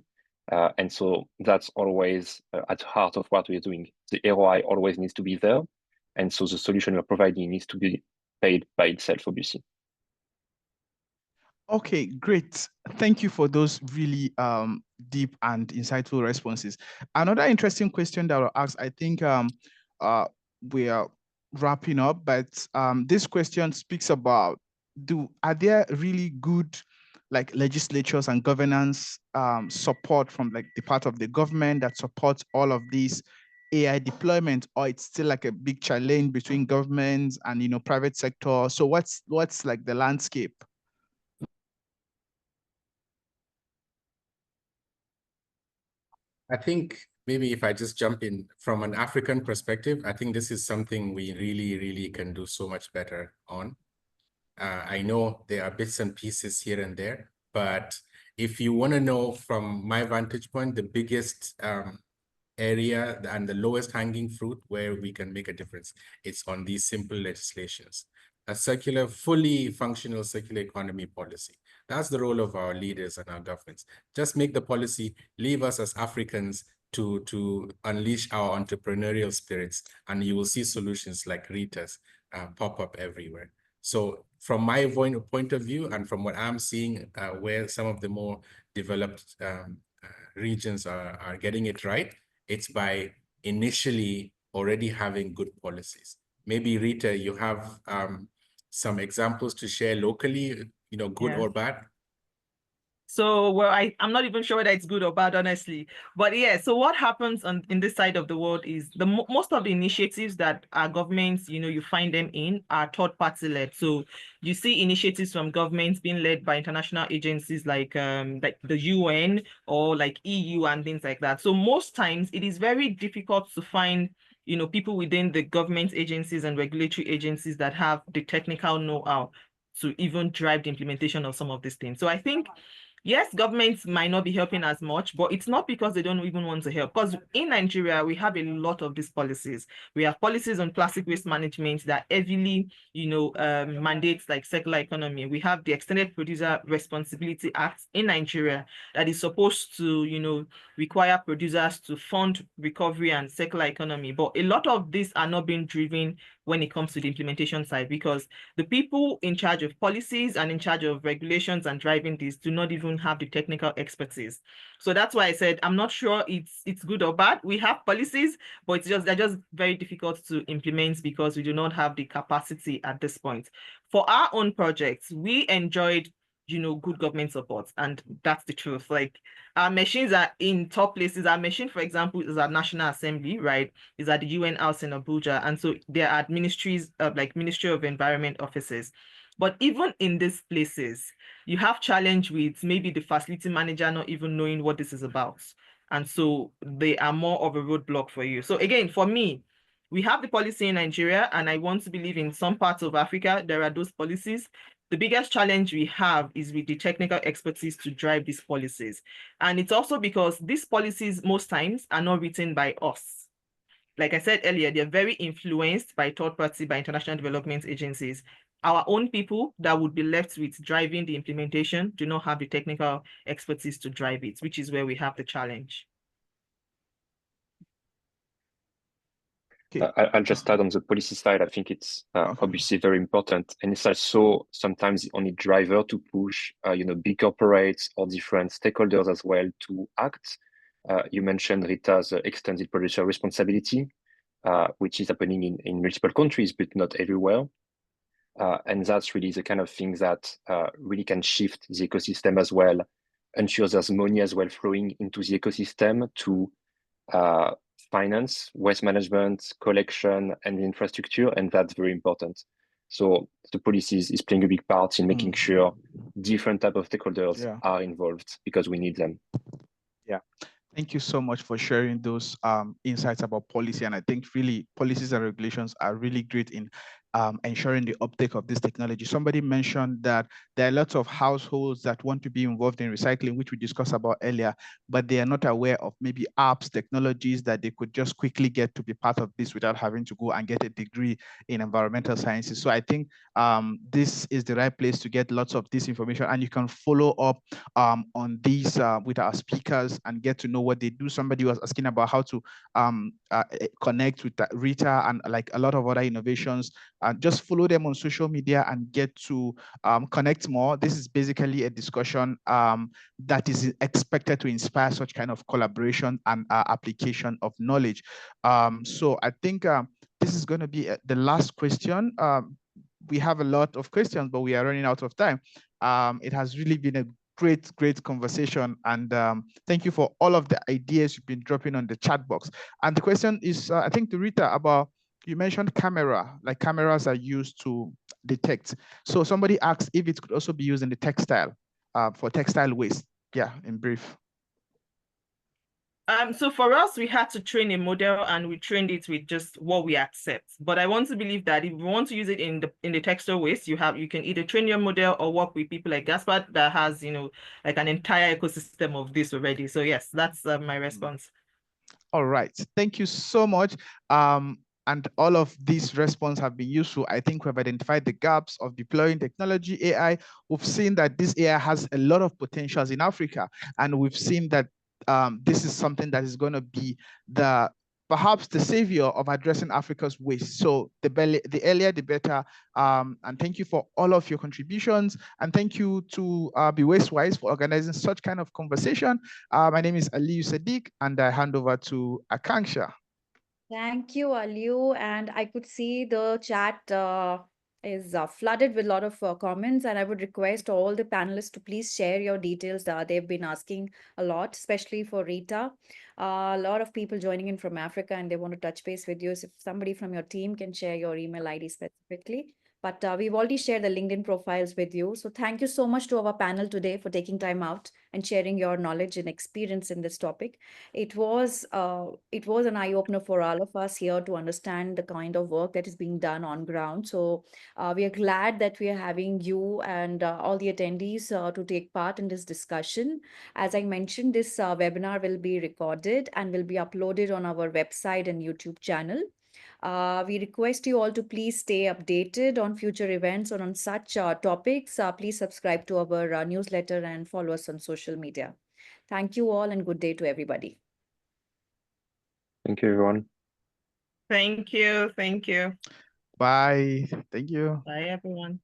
And so that's always at the heart of what we're doing. The ROI always needs to be there. And so the solution we're providing needs to be paid by itself, obviously. Okay, great. Thank you for those really deep and insightful responses. Another interesting question that I'll ask, I think we are wrapping up, but this question speaks about, are there really good like legislatures and governance support from like the part of the government that supports all of these AI deployment, or it's still like a big challenge between governments and, you know, private sector? So what's like the landscape? I think maybe if I just jump in from an African perspective, I think this is something we really, really can do so much better on. I know there are bits and pieces here and there, but if you want to know from my vantage point, the biggest area and the lowest hanging fruit where we can make a difference, it's on these simple legislations. A circular, fully functional circular economy policy. That's the role of our leaders and our governments. Just make the policy, leave us as Africans to unleash our entrepreneurial spirits, and you will see solutions like Rita's pop up everywhere. So from my point of view, and from what I'm seeing, where some of the more developed regions are getting it right, it's by initially already having good policies. Maybe Rita, you have some examples to share locally, you know, good or bad? So, well, I'm not even sure whether it's good or bad, honestly. But yeah, so what happens in this side of the world is most of the initiatives that our governments, you know, you find them in are third-party led. So you see initiatives from governments being led by international agencies like the UN or like EU and things like that. So most times it is very difficult to find, you know, people within the government agencies and regulatory agencies that have the technical know-how to even drive the implementation of some of these things. So I think, yes, governments might not be helping as much, but it's not because they don't even want to help. Because in Nigeria, we have a lot of these policies. We have policies on plastic waste management that heavily, you know, mandates like circular economy. We have the Extended Producer Responsibility Act in Nigeria that is supposed to, you know, require producers to fund recovery and circular economy. But a lot of these are not being driven when it comes to the implementation side, because the people in charge of policies and in charge of regulations and driving this do not even have the technical expertise. So that's why I said I'm not sure it's good or bad. We have policies, but they're just very difficult to implement because we do not have the capacity at this point. For our own projects, we enjoyed, you know, good government support, and that's the truth. Like, our machines are in top places. Our machine, for example, is at National Assembly, right? Is at the UN House in Abuja, and so they're at ministries like Ministry of Environment offices. But even in these places, you have challenge with maybe the facility manager not even knowing what this is about, and so they are more of a roadblock for you. So again, for me, we have the policy in Nigeria, and I want to believe in some parts of Africa there are those policies. The biggest challenge we have is with the technical expertise to drive these policies. And it's also because these policies most times are not written by us. Like I said earlier, they're very influenced by third party, by international development agencies. Our own people that would be left with driving the implementation do not have the technical expertise to drive it, which is where we have the challenge. Okay. I'll just start on the policy side. I think it's obviously very important, and it's also sometimes the only driver to push, big corporates or different stakeholders as well to act. You mentioned Rita's extended producer responsibility, which is happening in multiple countries, but not everywhere. And that's really the kind of things that really can shift the ecosystem as well, ensure there's money as well flowing into the ecosystem to finance, waste management, collection, and infrastructure, and that's very important. So the policy is playing a big part in making sure different type of stakeholders are involved because we need them. Yeah. Thank you so much for sharing those insights about policy. And I think really policies and regulations are really great in ensuring the uptake of this technology. Somebody mentioned that there are lots of households that want to be involved in recycling, which we discussed about earlier, but they are not aware of maybe apps, technologies that they could just quickly get to be part of this without having to go and get a degree in environmental sciences. So I think this is the right place to get lots of this information, and you can follow up on these with our speakers and get to know what they do. Somebody was asking about how to connect with Rita and like a lot of other innovations. Just follow them on social media and get to connect more. This is basically a discussion that is expected to inspire such kind of collaboration and application of knowledge. So I think this is going to be the last question. We have a lot of questions, but we are running out of time. It has really been a great conversation, and thank you for all of the ideas you've been dropping on the chat box. And the question is, I think, to Rita, about, you mentioned camera, like cameras are used to detect. So somebody asked if it could also be used in the textile, for textile waste. Yeah, in brief. So for us, we had to train a model, and we trained it with just what we accept. But I want to believe that if you want to use it in the textile waste, you can either train your model or work with people like Gaspard that has, like an entire ecosystem of this already. So yes, that's my response. All right, thank you so much. And all of these responses have been useful. I think we've identified the gaps of deploying technology, AI. We've seen that this AI has a lot of potentials in Africa, and we've seen that this is something that is going to be perhaps the savior of addressing Africa's waste. So the earlier, the better. And thank you for all of your contributions. And thank you to Be Wastewise for organizing such kind of conversation. My name is Aliyu Sadiq, and I hand over to Akanksha. Thank you, Aliyu. And I could see the chat is flooded with a lot of comments, and I would request all the panelists to please share your details. They've been asking a lot, especially for Rita. A lot of people joining in from Africa, and they want to touch base with you. So if somebody from your team can share your email ID specifically. But we've already shared the LinkedIn profiles with you. So thank you so much to our panel today for taking time out and sharing your knowledge and experience in this topic. It was an eye-opener for all of us here to understand the kind of work that is being done on ground. So we are glad that we are having you and all the attendees to take part in this discussion. As I mentioned, this webinar will be recorded and will be uploaded on our website and YouTube channel. We request you all to please stay updated on future events or on such topics. Please subscribe to our newsletter and follow us on social media. Thank you all, and good day to everybody. Thank you, everyone. Thank you. Thank you. Bye. Thank you. Bye, everyone.